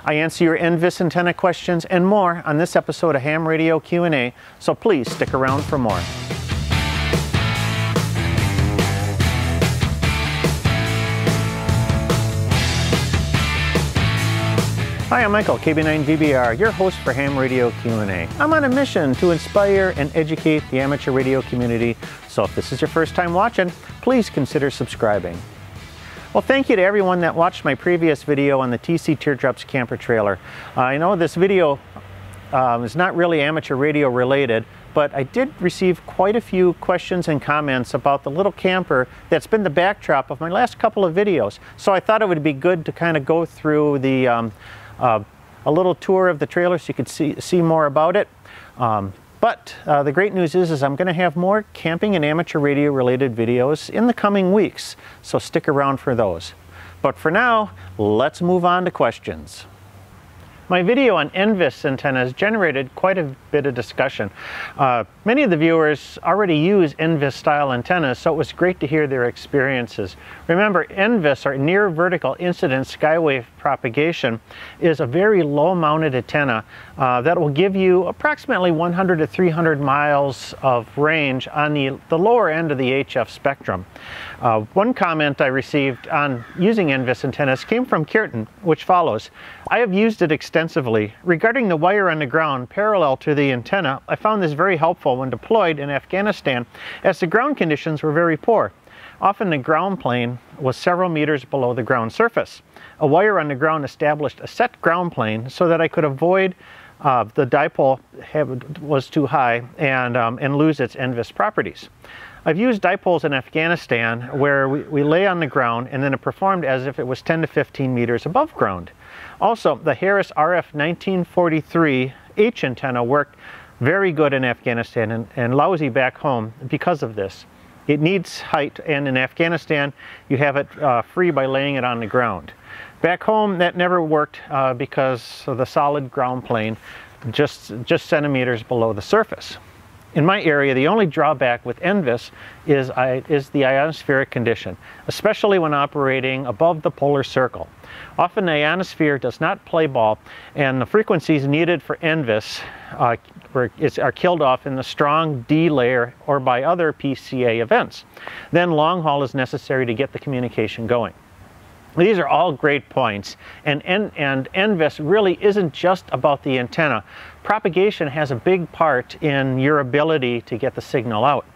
I answer your NVIS antenna questions and more on this episode of Ham Radio Q&A, so please stick around for more. Hi, I'm Michael, KB9VBR, your host for Ham Radio Q&A. I'm on a mission to inspire and educate the amateur radio community, so if this is your first time watching, please consider subscribing. Well, thank you to everyone that watched my previous video on the TC Teardrops camper trailer. I know this video is not really amateur radio related, but I did receive quite a few questions and comments about the little camper that's been the backdrop of my last couple of videos. So I thought it would be good to kind of go through the a little tour of the trailer so you could see more about it. But the great news is I'm going to have more camping and amateur radio related videos in the coming weeks, so stick around for those. But for now, let's move on to questions. My video on NVIS antennas generated quite a bit of discussion. Many of the viewers already use NVIS style antennas, so it was great to hear their experiences. Remember, NVIS, or near vertical incident skywave propagation, is a very low mounted antenna that will give you approximately 100 to 300 miles of range on the lower end of the HF spectrum. One comment I received on using NVIS antennas came from Kirtan, which follows: I have used it extensively. Regarding the wire on the ground parallel to the antenna, I found this very helpful when deployed in Afghanistan, as the ground conditions were very poor. Often the ground plane was several meters below the ground surface. A wire on the ground established a set ground plane so that I could avoid the dipole was too high and lose its NVIS properties. I've used dipoles in Afghanistan where we lay on the ground and then it performed as if it was 10 to 15 meters above ground. Also, the Harris RF-1943 H antenna worked very good in Afghanistan and lousy back home because of this. It needs height, and in Afghanistan you have it free by laying it on the ground. Back home that never worked because of the solid ground plane just centimeters below the surface. In my area, the only drawback with NVIS is the ionospheric condition, especially when operating above the polar circle. Often the ionosphere does not play ball, and the frequencies needed for NVIS are killed off in the strong D layer or by other PCA events. Then long haul is necessary to get the communication going. These are all great points, and NVIS really isn't just about the antenna. Propagation has a big part in your ability to get the signal out.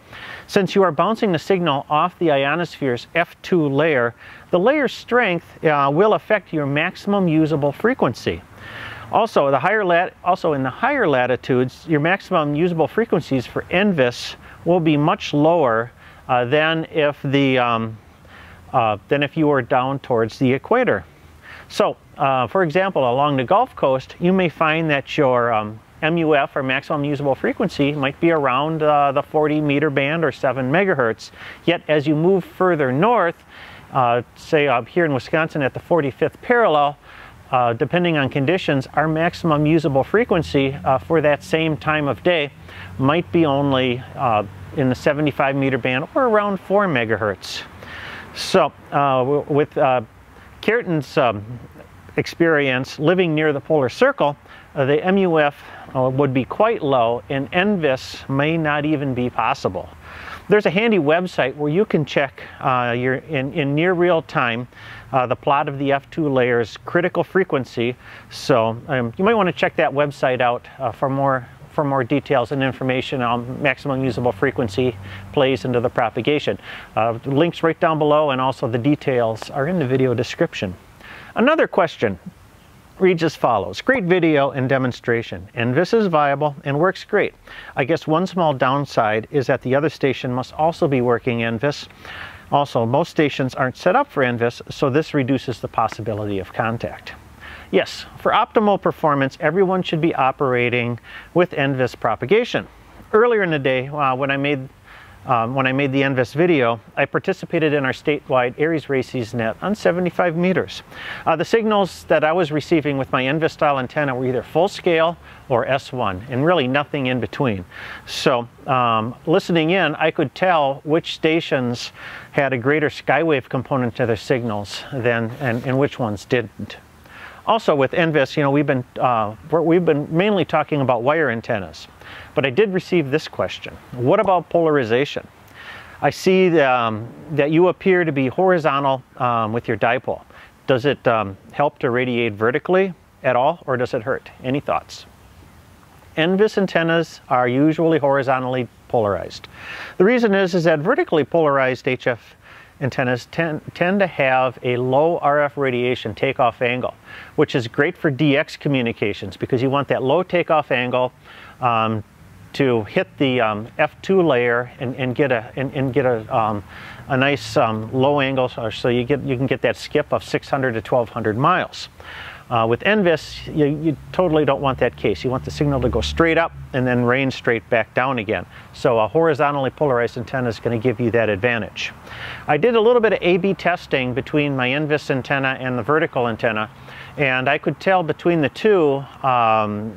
Since you are bouncing the signal off the ionosphere's F2 layer, the layer's strength will affect your maximum usable frequency. Also, in the higher latitudes, your maximum usable frequencies for NVIS will be much lower than if you were down towards the equator. So, for example, along the Gulf Coast, you may find that your MUF, or maximum usable frequency, might be around the 40 meter band or 7 megahertz. Yet as you move further north, say here in Wisconsin at the 45th parallel, depending on conditions, our maximum usable frequency for that same time of day might be only in the 75 meter band or around 4 megahertz. So with Kirtan's experience living near the polar circle, the MUF would be quite low, and NVIS may not even be possible. There's a handy website where you can check in near real time the plot of the F2 layer's critical frequency. So you might want to check that website out for more details and information on maximum usable frequency plays into the propagation. Links right down below, and also the details are in the video description. Another question reads as follows: great video and demonstration. NVIS is viable and works great. I guess one small downside is that the other station must also be working NVIS. Also, most stations aren't set up for NVIS, so this reduces the possibility of contact. Yes, for optimal performance, everyone should be operating with NVIS propagation. Earlier in the day, when I made the NVIS video, I participated in our statewide Aries Races net on 75 meters. The signals that I was receiving with my NVIS style antenna were either full scale or S1, and really nothing in between. So listening in, I could tell which stations had a greater skywave component to their signals and which ones didn't. Also with NVIS, you know, we've been mainly talking about wire antennas, but I did receive this question. What about polarization? I see that you appear to be horizontal with your dipole. Does it help to radiate vertically at all, or does it hurt? Any thoughts? NVIS antennas are usually horizontally polarized. The reason is that vertically polarized HF antennas tend to have a low RF radiation takeoff angle, which is great for DX communications because you want that low takeoff angle to hit the F2 layer and get a nice low angle, so you can get that skip of 600 to 1200 miles. With NVIS, you totally don't want that case. You want the signal to go straight up and then rain straight back down again. So a horizontally polarized antenna is going to give you that advantage. I did a little bit of A/B testing between my NVIS antenna and the vertical antenna, and I could tell between the two,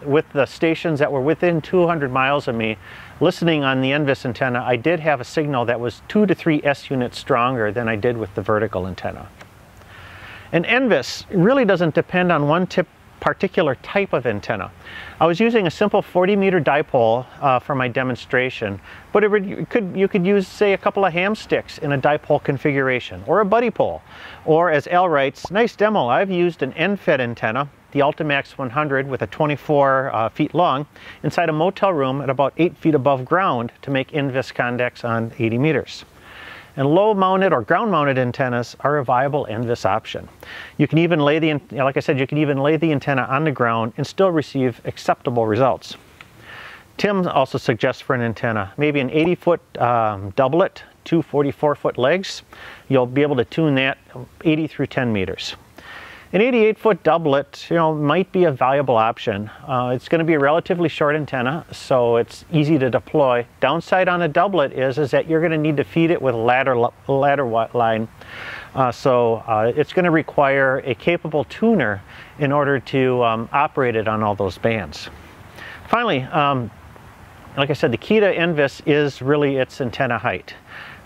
with the stations that were within 200 miles of me, listening on the NVIS antenna, I did have a signal that was 2 to 3 S units stronger than I did with the vertical antenna. And NVIS really doesn't depend on one particular type of antenna. I was using a simple 40-meter dipole for my demonstration, but you could use, say, a couple of ham sticks in a dipole configuration, or a buddy pole, or as Al writes, nice demo, I've used an end-fed antenna, the Ultimax 100 with a 24 feet long, inside a motel room at about 8 feet above ground to make NVIS contacts on 80 meters. And low-mounted or ground-mounted antennas are a viable NVIS option. You can even lay like I said, you can even lay the antenna on the ground and still receive acceptable results. Tim also suggests for an antenna, maybe an 80-foot doublet, 2 44-foot legs. You'll be able to tune that 80 through 10 meters. An 88-foot doublet, you know, might be a valuable option. It's going to be a relatively short antenna, so it's easy to deploy. Downside on a doublet is that you're going to need to feed it with a ladder line. It's going to require a capable tuner in order to operate it on all those bands. Finally, like I said, the key to NVIS is really its antenna height.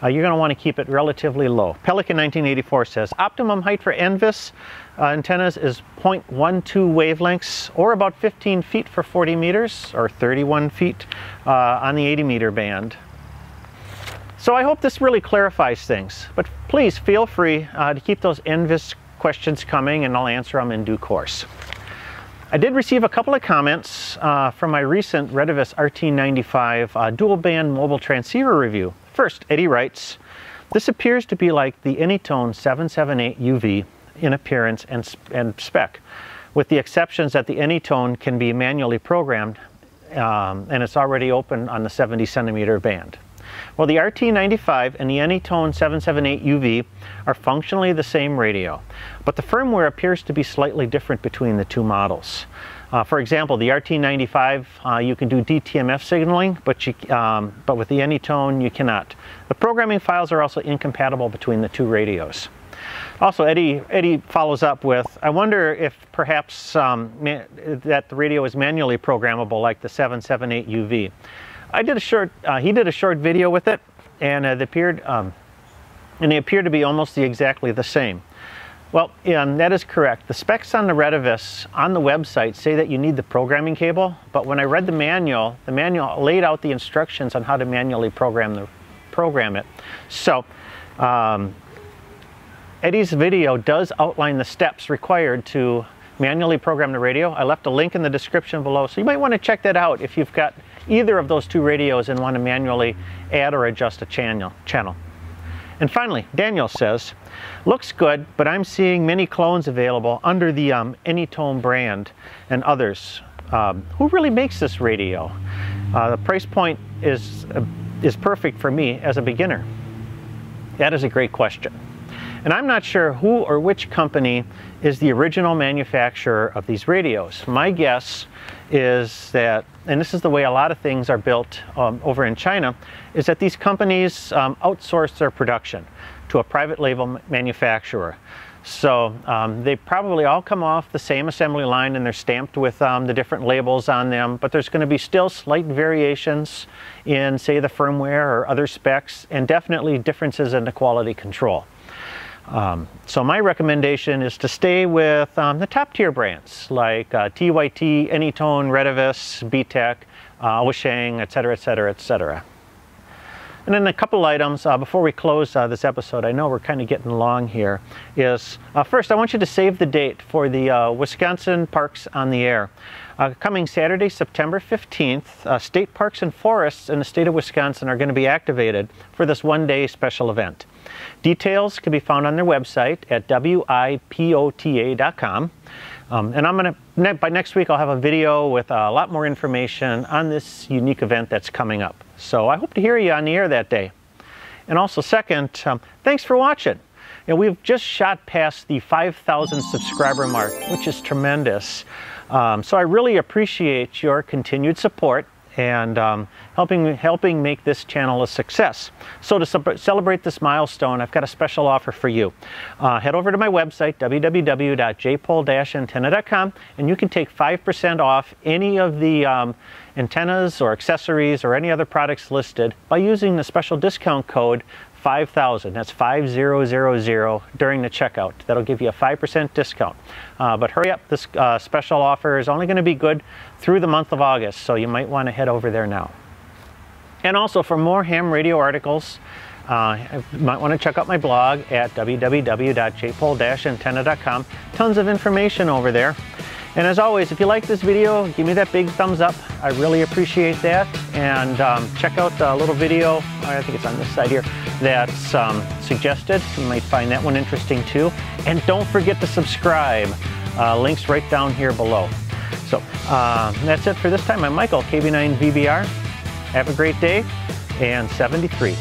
You're going to want to keep it relatively low. Pelican 1984 says optimum height for NVIS antennas is 0.12 wavelengths, or about 15 feet for 40 meters, or 31 feet on the 80 meter band. So I hope this really clarifies things, but please feel free to keep those NVIS questions coming and I'll answer them in due course. I did receive a couple of comments from my recent Retevis RT-95 dual band mobile transceiver review. First, Eddie writes, this appears to be like the Anytone 778 UV in appearance and spec, with the exceptions that the Anytone can be manually programmed and it's already open on the 70 centimeter band. Well, the RT-95 and the Anytone 778 UV are functionally the same radio, but the firmware appears to be slightly different between the two models. For example, the RT-95, you can do DTMF signaling, but with the Anytone, you cannot. The programming files are also incompatible between the two radios. Also, Eddie follows up with, I wonder if perhaps that the radio is manually programmable like the 778 UV. He did a short video with it, and they appear to be almost exactly the same. Well, that is correct. The specs on the Retevis on the website say that you need the programming cable, but when I read the manual laid out the instructions on how to manually program it. So, Eddie's video does outline the steps required to manually program the radio. I left a link in the description below, so you might want to check that out if you've got either of those two radios and want to manually add or adjust a channel. And finally, Daniel says, looks good, but I'm seeing many clones available under the Anytone brand and others. Who really makes this radio? The price point is perfect for me as a beginner. That is a great question. And I'm not sure who or which company is the original manufacturer of these radios. My guess is that, and this is the way a lot of things are built over in China, is that these companies outsource their production to a private label manufacturer. So they probably all come off the same assembly line and they're stamped with the different labels on them, but there's going to be still slight variations in, say, the firmware or other specs, and definitely differences in the quality control. So my recommendation is to stay with the top tier brands like TYT, Anytone, Retevis, BTEC, Wishang, etc., etc., etc. And then a couple items before we close this episode. I know we're kind of getting long here. Is first, I want you to save the date for the Wisconsin Parks on the Air. Coming Saturday, September 15th, state parks and forests in the state of Wisconsin are going to be activated for this one-day special event. Details can be found on their website at WIPOTA.com. And by next week, I'll have a video with a lot more information on this unique event that's coming up. So I hope to hear you on the air that day. And also second, thanks for watching. We've just shot past the 5,000 subscriber mark, which is tremendous. So I really appreciate your continued support and helping make this channel a success. So to celebrate this milestone, I've got a special offer for you. Head over to my website, www.jpol-antenna.com, and you can take 5% off any of the antennas or accessories or any other products listed by using the special discount code 5000. That's 5000 during the checkout. That'll give you a 5% discount. But hurry up, this special offer is only going to be good through the month of August, so you might want to head over there now. And also for more ham radio articles, you might want to check out my blog at www.jpol-antenna.com. Tons of information over there. And as always, if you like this video, give me that big thumbs up. I really appreciate that. And check out the little video, I think it's on this side here, that's suggested. You might find that one interesting too. And don't forget to subscribe. Links right down here below. So that's it for this time. I'm Michael, KB9VBR. Have a great day, and 73.